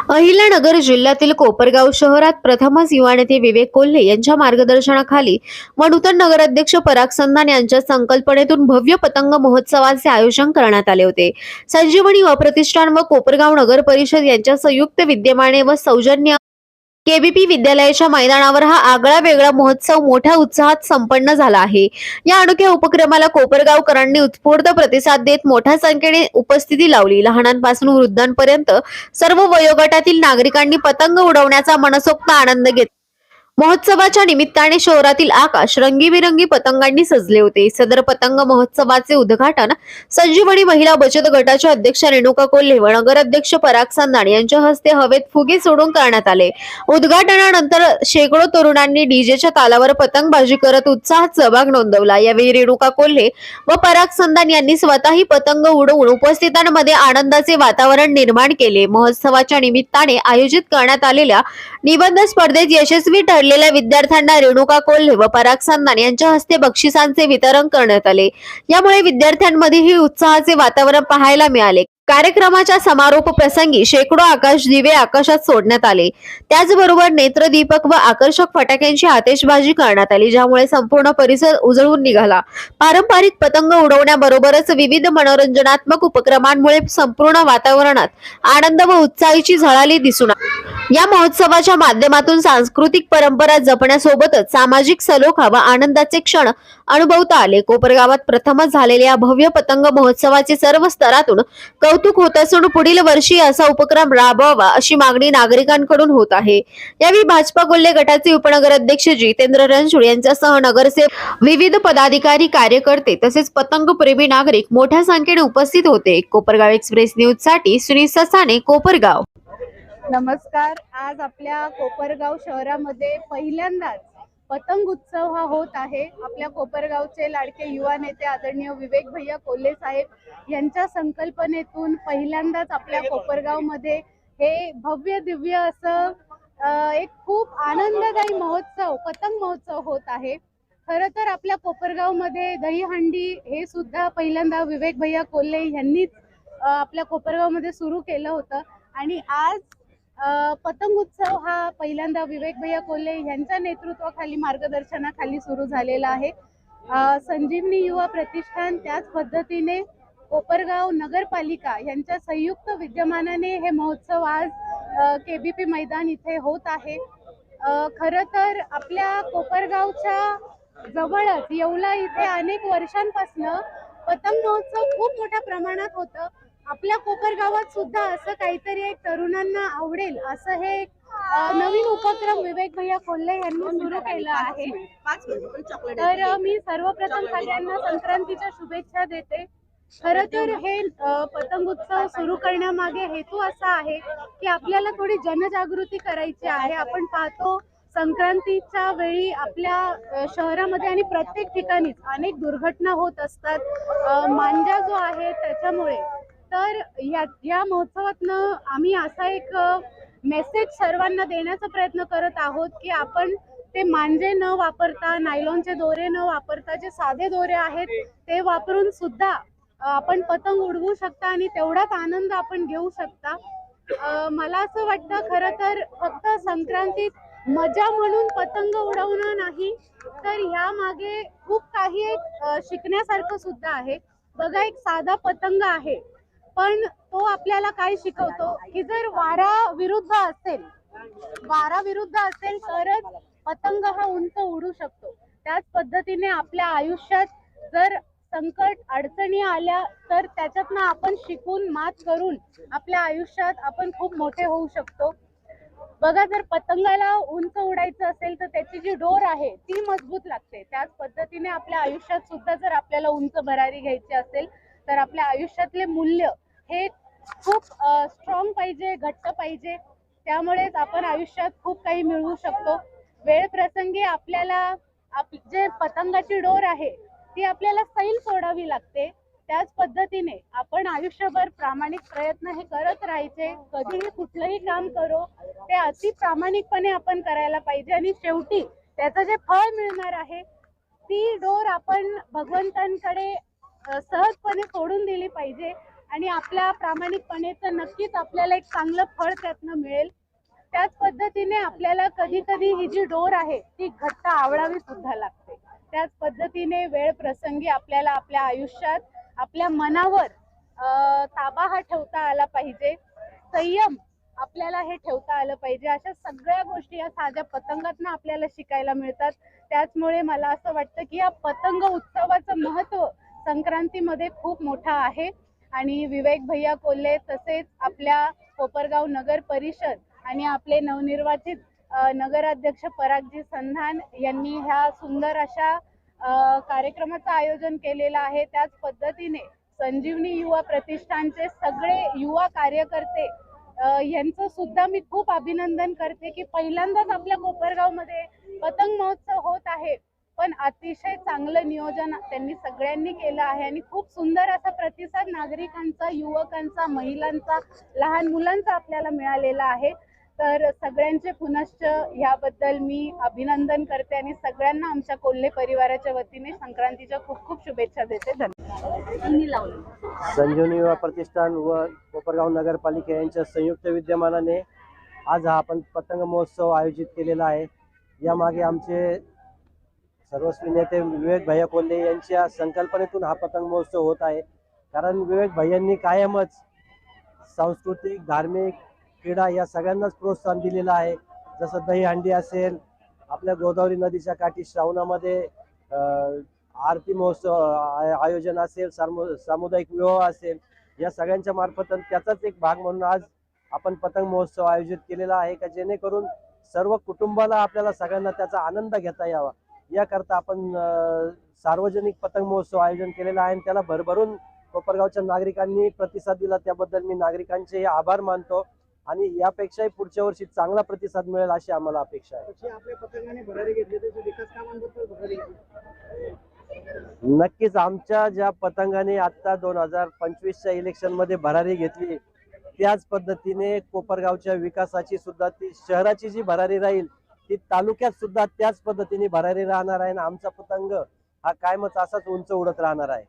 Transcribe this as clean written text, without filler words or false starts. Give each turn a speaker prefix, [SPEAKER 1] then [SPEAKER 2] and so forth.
[SPEAKER 1] अहिल्यानगर जिल्ह्यातील कोपरगाव शहरात प्रथमच युवा नेते विवेक कोल्हे यांच्या मार्गदर्शनाखाली व नूतन नगराध्यक्ष पराग संधान यांच्या संकल्पनेतून भव्य पतंग महोत्सवाचे आयोजन करण्यात आले होते। संजीवनी व प्रतिष्ठान व कोपरगाव नगर परिषद यांच्या संयुक्त विद्यमाने व सौजन्य केबीपी विद्यालयाच्या मैदानावर हा आगळा वेगळा महोत्सव मोठ्या उत्साहात संपन्न झाला आहे। या अनोख्या उपक्रमाला कोपरगावकरांनी उत्स्फूर्त प्रतिसाद देत मोठ्या संख्येने उपस्थिती लावली। लहानांपासून वृद्धांपर्यंत सर्व वयोगटातील नागरिकांनी पतंग उडवण्याचा मनसोक्त आनंद घेतला। महोत्सवाच्या निमित्ताने शहरातील आकाश रंगीबिरंगी पतंगांनी सजले होते। सदर पतंग महोत्सवाचे उद्घाटन संजीवनी महिला बचत गटाच्या अध्यक्ष रेणुका कोल्हे व नगराध्यक्ष पराग संधान यांच्या हस्ते हवेत फुगे सोडून करण्यात आले। उद्घाटनानंतर शेकडो तरुणांनी डीजेच्या तालावर पतंगबाजी करत उत्साहात सहभाग नोंदवला। यावेळी रेणुका कोल्हे व पराग संधान यांनी स्वतःही पतंग उडवून उपस्थितांमध्ये आनंदाचे वातावरण निर्माण केले। महोत्सवाच्या निमित्ताने आयोजित करण्यात आलेल्या निबंध स्पर्धेत यशस्वी ठरलेल्या विद्यार्थ्यांना रेणुका कोल्हे व पराग संधान यांच्या हस्ते बक्षिसांचे वितरण करण्यात आले। यामुळे विद्यार्थ्यांमध्येही उत्साहाचे वातावरण पाहायला मिळाले। कार्यक्रमाच्या समारोप प्रसंगी शेकडो आकाश दिवे आकाशात सोडण्यात आले। त्याचबरोबर नेत्रदीपक व आकर्षक फटाक्यांची आतिषबाजी करण्यात आली, ज्यामुळे संपूर्ण परिसर उजळून निघाला। पारंपरिक पतंग उडवण्याबरोबरच विविध मनोरंजनात्मक उपक्रमांमुळे संपूर्ण वातावरणात आनंद व उत्साहाची झळाळी दिसून आली। या महोत्सवाच्या माध्यमातून सांस्कृतिक परंपरा जपण्यासोबतच सामाजिक सलोखा व आनंदाचे क्षण अनुभवता आले। कोपरगावात प्रथमच झालेल्या या भव्य पतंग महोत्सवाचे सर्व स्तरातून कौतुक होत असून पुढील वर्षी असा उपक्रम राबवावा अशी मागणी नागरिकांकडून होत आहे। यावेळी भाजपा कोल्हे गटाचे उपनगराध्यक्ष जितेंद्र रणछोड यांच्यासह नगरसेवक, विविध पदाधिकारी, कार्यकर्ते तसेच पतंग प्रेमी नागरिक मोठ्या संख्येने उपस्थित होते। कोपरगाव एक्सप्रेस न्यूज साठी सुनील ससाने, कोपरगाव।
[SPEAKER 2] नमस्कार। आज आपल्या कोपरगाव शहरामध्ये पहिल्यांदाच पतंग उत्सव हा होत आहे। आपल्या कोपरगावचे लाडके युवा नेते आदरणीय विवेक भैया कोल्हे साहेब यांच्या संकल्पनेतून पहिल्यांदाच आपल्या कोपरगावमध्ये हे भव्य दिव्य असं एक खूप आनंददायी महोत्सव, पतंग महोत्सव होत आहे। खरं तर आपल्या कोपरगावमध्ये दहीहंडी हे सुद्धा पहिल्यांदा विवेक भैया कोल्हे यांनीच आपल्या कोपरगावमध्ये सुरू केलं होतं आणि आज पतंग उत्सव हा पहिल्यांदा विवेक भैया कोल्हे यांच्या नेतृत्वाखाली, मार्गदर्शनाखाली सुरू झालेला आहे। संजीवनी युवा प्रतिष्ठान, त्याच पद्धतीने कोपरगाव नगरपालिका यांच्या संयुक्त विद्यमानाने हे महोत्सव आज केबीपी मैदान इथे होत आहे। खरं तर आपल्या कोपरगावच्या जवळच येवला इथे अनेक वर्षांपासून पतंग महोत्सव खूप मोठ्या प्रमाणात होतं। आपल्या कोपरगावात सुद्धा असं काहीतरी एक तरुणांना आवडेल असं हे नवीन उपक्रम विवेक भैया कोल्हे यांनी सुरू केला आहे। तर मी सर्वप्रथम सगळ्यांना संक्रांतीच्या शुभेच्छा देते। खरं तर हे पतंग उत्सव सुरू करण्यामागे हेतू असा आहे की आपल्याला थोडी जनजागृती करायची आहे। आपण पाहतो संक्रांतीच्या वेळी आपल्या शहरामध्ये आणि प्रत्येक ठिकाणी अनेक दुर्घटना होत असतात मांजा जो आहे त्याच्यामुळे। तर या महोत्सवातनं आम्ही असा एक मेसेज सर्वांना देण्याचा प्रयत्न करत आहोत की आपण ते मांजे न वापरता, नायलॉनचे दोरे न वापरता जे साधे दोरे आहेत ते वापरून सुद्धा आपण पतंग उडवू शकता आणि तेवढाच आनंद आपण घेऊ शकता। मला असं वाटतं खरं तर फक्त संक्रांतीत मजा म्हणून पतंग उडवणं नाही, तर ह्या मागे खूप काही एक शिकण्यासारखं सुद्धा आहे। बघा, एक साधा पतंग आहे पण तो आपल्याला काय शिकवतो की जर वारा विरुद्ध असेल तरच पतंग हा उंच उडू शकतो। त्याच पद्धतीने आपल्या आयुष्यात जर संकट अडचणी आल्या तर त्याच्यातनं आपण शिकून, मात करून आपल्या आयुष्यात आपण खूप मोठे होऊ शकतो। बघा, जर पतंगाला उंच उडायचं असेल तर त्याची जी डोर आहे ती मजबूत लागते। त्याच पद्धतीने आपल्या आयुष्यात सुद्धा जर आपल्याला उंच भरारी घ्यायची असेल तर आपल्या आयुष्यातले मूल्य हे खूप स्ट्रॉंग पाहिजे, घट्ट पाहिजे। त्यामुळेच आपण आयुष्यात खूप काही मिळवू शकतो। वेळ प्रसंगी आपल्याला जे पतंगाची डोर आहे ती आपल्याला सैल सोडावी लागते। त्याच पद्धतीने आपण आयुष्यभर प्रामाणिक प्रयत्न हे करत राहायचे। कधीही कुठलंही काम करो ते अति प्रामाणिकपणे आपण करायला पाहिजे आणि शेवटी त्याचं जे फळ मिळणार आहे ती डोर आपण भगवंतांकडे सहजपणे सोडून दिली पाहिजे आणि आपल्या प्रामाणिकपणेचं नक्कीच आपल्याला एक चांगलं फळ त्यातनं मिळेल. त्याच पद्धतीने आपल्याला कधी कधी ही जी डोर आहे ती घट्ट आवळावी सुद्धा लागते. त्याच पद्धतीने वेळ प्रसंगी आपल्याला आपल्या आयुष्यात आपल्या मनावर ताबा हा ठेवता आला पाहिजे, संयम आपल्याला हे ठेवता आलं पाहिजे. अशा सगळ्या गोष्टी या साध्या पतंगातनं आपल्याला शिकायला मिळतात. त्याचमुळे मला असं वाटतं की या पतंग उत्सवाचं महत्त्व संक्रांतीमध्ये खूप मोठा आहे. आणि विवेक भैया कोल्हे तसेच आपल्या कोपरगाव नगर परिषद आणि आपले नवनिर्वाचित नगराध्यक्ष परागजी संधान यांनी ह्या सुंदर अशा कार्यक्रमाचं आयोजन केलेलं आहे. त्याच पद्धतीने संजीवनी युवा प्रतिष्ठानचे सगळे युवा कार्यकर्ते यांचं सुद्धा मी खूप अभिनंदन करते की पहिल्यांदाच आपल्या कोपरगावमध्ये पतंग महोत्सव होत आहे, पण अतिशय चांगलं नियोजन त्यांनी सगळ्यांनी केलं आहे आणि खूप सुंदर असा प्रतिसाद नागरिकांचा, युवकांचा, महिलांचा, लहान मुलांचा आपल्याला मिळालेला आहे. तर सगळ्यांचे पुनश्च याबद्दल मी अभिनंदन करते आणि सगळ्यांना आमच्या कोल्हे परिवाराच्या वतीने संक्रांतीच्या खूप खूप शुभेच्छा देते. धन्यवाद.
[SPEAKER 3] संजीवनी युवा प्रतिष्ठान व कोपरगाव नगरपालिका यांच्या संयुक्त विद्यमानाने आज हा आपण पतंग महोत्सव आयोजित केलेला आहे. यामागे आमचे सर्वस्वी नेते विवेक भैया कोल्हे यांच्या संकल्पनेतून हा पतंग महोत्सव होत आहे. कारण विवेक भैयांनी कायमच सांस्कृतिक, धार्मिक, क्रीडा या सगळ्यांनाच प्रोत्साहन दिलेलं आहे. जसं दहीहंडी असेल, आपल्या गोदावरी नदीच्या काठी श्रावणामध्ये आरती महोत्सव आयोजन असेल, सामुदायिक विवाह असेल, या सगळ्यांच्या मार्फत त्याचाच एक भाग म्हणून आज आपण पतंग महोत्सव आयोजित केलेला आहे का जेणेकरून सर्व कुटुंबाला आपल्याला सगळ्यांना त्याचा आनंद घेता यावा याकरता आपण सार्वजनिक पतंग महोत्सव आयोजन केलेला आहे. आणि त्याला भरभरून कोपरगावच्या नागरिकांनी प्रतिसाद दिला, त्याबद्दल मी नागरिकांचे आभार मानतो आणि यापेक्षाही पुढच्या वर्षी चांगला प्रतिसाद मिळेल अशी आम्हाला अपेक्षा आहे.
[SPEAKER 4] आपल्या पतंगाने भरारी घेतली त्याच्या विकास कामांबद्दल भरारी घेतली.
[SPEAKER 3] नक्कीच आमच्या ज्या पतंगाने आता 2025च्या इलेक्शन मध्ये भरारी घेतली त्याच पद्धतीने कोपरगावच्या विकासाची सुद्धा, ती शहराची जी भरारी राहील ती तालुक्यात सुद्धा त्याच पद्धतीने भरारी राहणार आहे आणि आमचा पतंग हा कायमच असाच उंच उडत राहणार आहे.